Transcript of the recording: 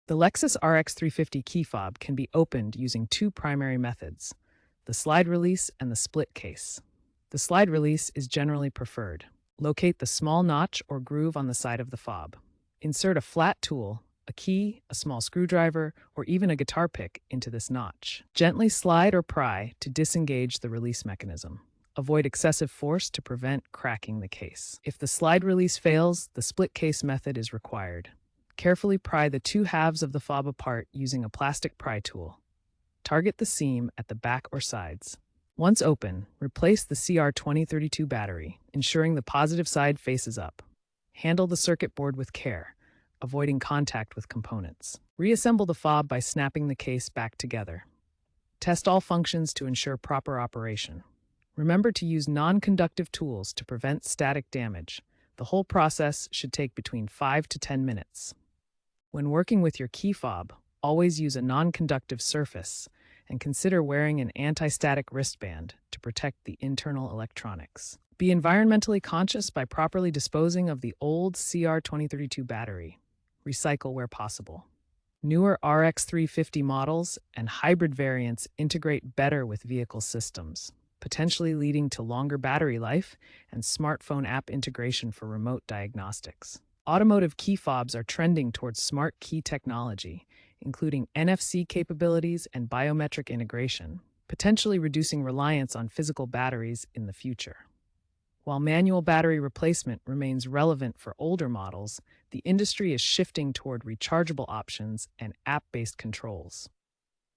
The Lexus RX 350 key fob can be opened using two primary methods, the slide release and the split case. The slide release is generally preferred. Locate the small notch or groove on the side of the fob. Insert a flat tool, a key, a small screwdriver, or even a guitar pick into this notch. Gently slide or pry to disengage the release mechanism. Avoid excessive force to prevent cracking the case. If the slide release fails, the split case method is required. Carefully pry the two halves of the fob apart using a plastic pry tool. Target the seam at the back or sides. Once open, replace the CR2032 battery, ensuring the positive side faces up. Handle the circuit board with care, avoiding contact with components. Reassemble the fob by snapping the case back together. Test all functions to ensure proper operation. Remember to use non-conductive tools to prevent static damage. The whole process should take between 5 to 10 minutes. When working with your key fob, always use a non-conductive surface and consider wearing an anti-static wristband to protect the internal electronics. Be environmentally conscious by properly disposing of the old CR2032 battery. Recycle where possible. Newer RX 350 models and hybrid variants integrate better with vehicle systems, potentially leading to longer battery life and smartphone app integration for remote diagnostics. Automotive key fobs are trending towards smart key technology, including NFC capabilities and biometric integration, potentially reducing reliance on physical batteries in the future. While manual battery replacement remains relevant for older models, the industry is shifting toward rechargeable options and app-based controls.